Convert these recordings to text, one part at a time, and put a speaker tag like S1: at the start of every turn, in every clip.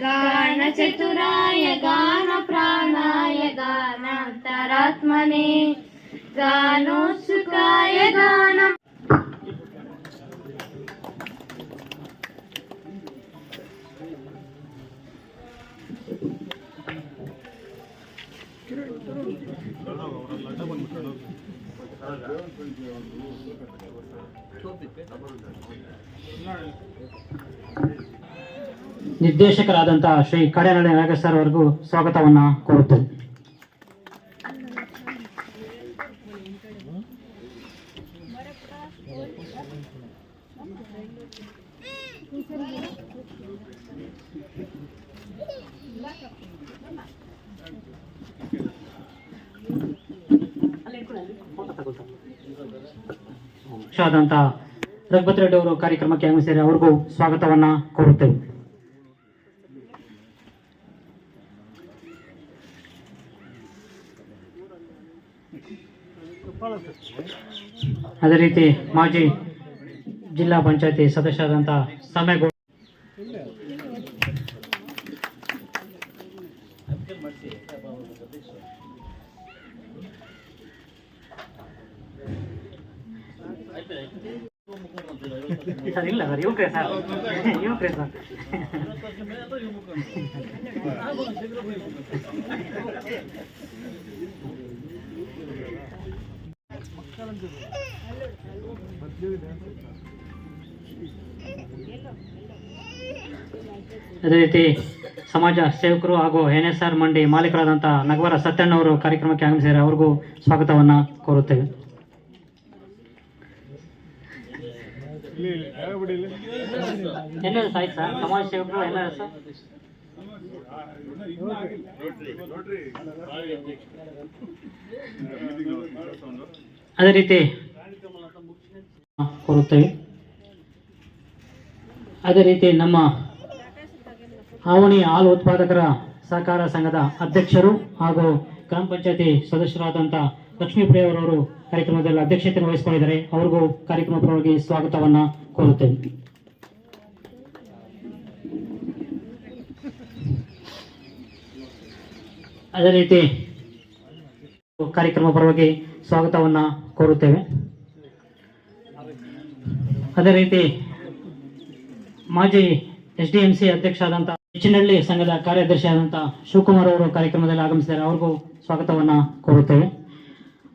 S1: गानचतुराय गानप्राणाय गानान्तरात्मने गानोत्सुकाय गानम्
S2: ನಿರ್ದೇಶಕರಾದಂತಹ Shri ಕಡೆನಳ್ಳಿ Nagesh sir ಅವರಿಗೂ ಸ್ವಾಗತವನ್ನ ಕೋರುತ್ತೇವೆ. ರಘುಪತಿ ರೆಡ್ಡಿ ಅವರು ಕಾರ್ಯಕ್ರಮಕ್ಕೆ ಆಗಮಿಸಿದರೆ ಅವ್ರಿಗೂ ಸ್ವಾಗತವನ್ನ ಕೋರುತ್ತೇವೆ. ಅದೇ ರೀತಿ ಮಾಜಿ ಜಿಲ್ಲಾ ಪಂಚಾಯತಿ ಸದಸ್ಯರಾದಂತಹ ಸಮೇಗೌಡ ಸರ್ ಇಲ್ಲ ಸರ್ ಯುವಕ್ರೆ ಸರ್ ಯುವಕ್ರೆ ಸರ್ ಅದೇ ರೀತಿ ಸಮಾಜ ಸೇವಕರು ಹಾಗೂ NSR ಮಂಡಿ ಮಾಲೀಕರಾದಂತಹ ನಗವರ ಸತ್ಯಣ್ಣ ಅವರು ಕಾರ್ಯಕ್ರಮಕ್ಕೆ ಆಗಮಿಸಿದರೆ ಅವ್ರಿಗೂ ಸ್ವಾಗತವನ್ನ ಕೋರುತ್ತೇವೆ. ಎಲ್ಲರೂ ಸಾಯ್ತು ಸರ್ ಸಮಾಜ ಸೇವಕರು ಎಲ್ಲರೂ ಸರ್ ಅದೇ ರೀತಿ ಕೋರುತ್ತೇವೆ. ಅದೇ ರೀತಿ ನಮ್ಮ ಆವಣಿ ಹಾಲು ಉತ್ಪಾದಕರ ಸಹಕಾರ ಸಂಘದ ಅಧ್ಯಕ್ಷರು ಹಾಗೂ ಗ್ರಾಮ ಪಂಚಾಯತಿ ಸದಸ್ಯರಾದಂಥ ಲಕ್ಷ್ಮೀಪ್ರಿಯವರವರು ಕಾರ್ಯಕ್ರಮದಲ್ಲಿ ಅಧ್ಯಕ್ಷತೆಯನ್ನು ವಹಿಸಿಕೊಂಡಿದ್ದಾರೆ. ಅವ್ರಿಗೂ ಕಾರ್ಯಕ್ರಮ ಪರವಾಗಿ ಸ್ವಾಗತವನ್ನ ಕೋರುತ್ತೇವೆ. ಅದೇ ರೀತಿ ಕಾರ್ಯಕ್ರಮ ಪರವಾಗಿ ಸ್ವಾಗತವನ್ನ ಕೋರುತ್ತೇವೆ. ಅದೇ ರೀತಿ ಮಾಜಿ SDMC ಅಧ್ಯಕ್ಷ ಆದಂತಹ ಹೆಚ್ಚಿನಹಳ್ಳಿ ಸಂಘದ ಕಾರ್ಯದರ್ಶಿ ಆದಂತಹ ಶಿವಕುಮಾರ್ ಅವರು ಕಾರ್ಯಕ್ರಮದಲ್ಲಿ ಆಗಮಿಸಿದ್ದಾರೆ. ಅವ್ರಿಗೂ ಸ್ವಾಗತವನ್ನ ಕೋರುತ್ತೇವೆ.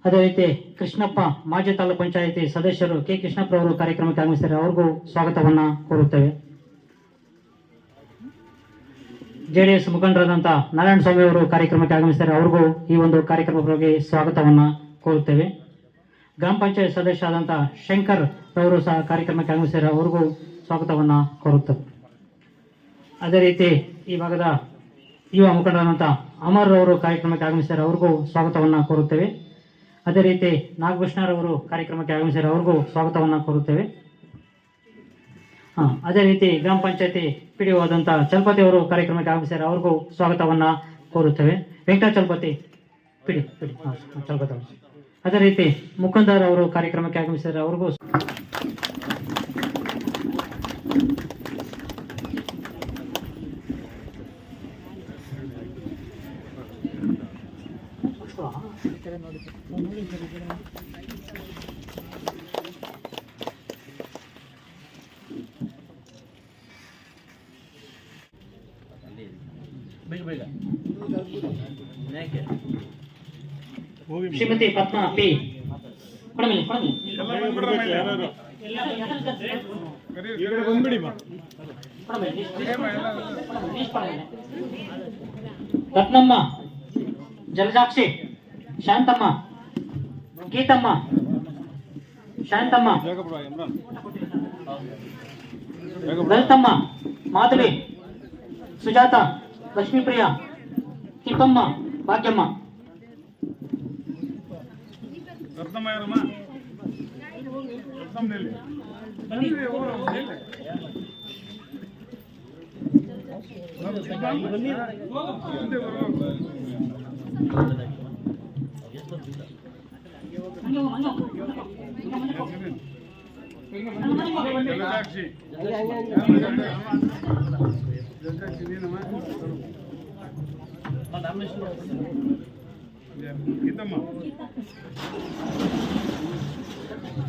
S2: ಅದೇ ರೀತಿ ಕೃಷ್ಣಪ್ಪ ಮಾಜಿ ತಾಲೂಕು ಪಂಚಾಯಿತಿ ಸದಸ್ಯರು ಕೆ ಕೃಷ್ಣಪ್ಪ ಅವರು ಕಾರ್ಯಕ್ರಮಕ್ಕೆ ಆಗಮಿಸಿದ್ದಾರೆ. ಅವ್ರಿಗೂ ಸ್ವಾಗತವನ್ನ ಕೋರುತ್ತೇವೆ. JDS ಮುಖಂಡರಾದಂತಹ ನಾರಾಯಣ ಸ್ವಾಮಿ ಅವರು ಕಾರ್ಯಕ್ರಮಕ್ಕೆ ಆಗಮಿಸಿದ್ದಾರೆ. ಅವ್ರಿಗೂ ಈ ಒಂದು ಕಾರ್ಯಕ್ರಮಕ್ಕೆ ಸ್ವಾಗತವನ್ನ ಕೋರುತ್ತೇವೆ. ಗ್ರಾಮ ಪಂಚಾಯತ್ ಸದಸ್ಯ ಆದಂತಹ ಶಂಕರ್ ಅವರು ಸಹ ಕಾರ್ಯಕ್ರಮಕ್ಕೆ ಆಗಮಿಸಿದ್ದಾರೆ. ಅವ್ರಿಗೂ ಸ್ವಾಗತವನ್ನ ಕೋರುತ್ತೇವೆ. ಅದೇ ರೀತಿ ಈ ಭಾಗದ ಯುವ ಮುಖಂಡರಾದಂತಹ ಅಮರ್ ಅವರು ಕಾರ್ಯಕ್ರಮಕ್ಕೆ ಆಗಮಿಸಿದ್ದಾರೆ. ಅವ್ರಿಗೂ ಸ್ವಾಗತವನ್ನ ಕೋರುತ್ತೇವೆ. ಅದೇ ರೀತಿ ನಾಗಭೂಷಣರವರು ಕಾರ್ಯಕ್ರಮಕ್ಕೆ ಆಗಮಿಸಿದ್ದಾರೆ. ಅವ್ರಿಗೂ ಸ್ವಾಗತವನ್ನ ಕೋರುತ್ತೇವೆ. ಅದೇ ರೀತಿ ಗ್ರಾಮ ಪಂಚಾಯತಿ PDO ಆದಂತಹ ಚಲಪತಿ ಅವರು ಕಾರ್ಯಕ್ರಮಕ್ಕೆ ಆಗಮಿಸಿದ್ದಾರೆ. ಅವ್ರಿಗೂ ಸ್ವಾಗತವನ್ನ ಕೋರುತ್ತೇವೆ. ವೆಂಕಟ ಚಲಪತಿ ಪಿಡಿ ಚಲಪತಿ. ಅದೇ ರೀತಿ ಮುಕುಂದರ್ ಅವರು ಕಾರ್ಯಕ್ರಮಕ್ಕೆ ಆಗಮಿಸಿದ್ದಾರೆ. ಅವ್ರಿಗೂ ಶ್ರೀಮತಿ ಪದ್ಮಾ P. ರತ್ನಮ್ಮ, ಜಲಜಾಕ್ಷಿ, ಶಾಂತಮ್ಮ, ಗೀತಮ್ಮ, ಶಾಂತಮ್ಮ, ಲಲಿತಮ್ಮ, ಮಾಧವಿ, ಸುಜಾತ, ಲಕ್ಷ್ಮೀಪ್ರಿಯ, ತಿಪ್ಪಮ್ಮ, ಭಾಗ್ಯಮ್ಮ.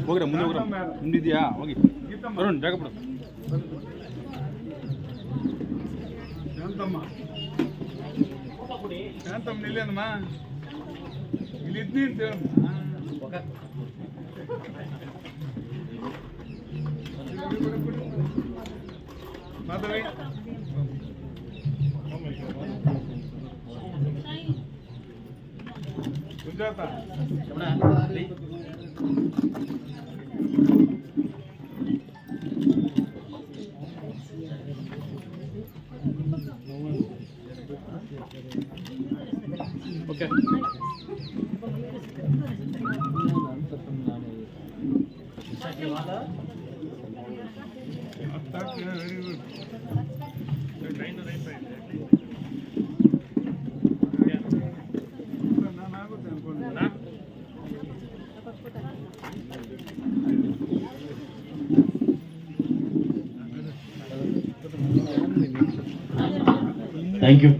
S3: ಹೋಗ್ರ ಮುಂದೆ ಹೋಗ್ರ ಮುಂದಿದ್ಯಾ ಹೋಗಿ ಅರುಣ್ ಜಾಗ ಬಿಡು ಶಾಂತಮ್ಮ ಇಲ್ಲೇನಮ್ಮ ಇಲ್ಲಿದ್ನಿ ಅಂತ ಹೇಳಮ್ಮ Madhavi Sujata okay
S4: thank you.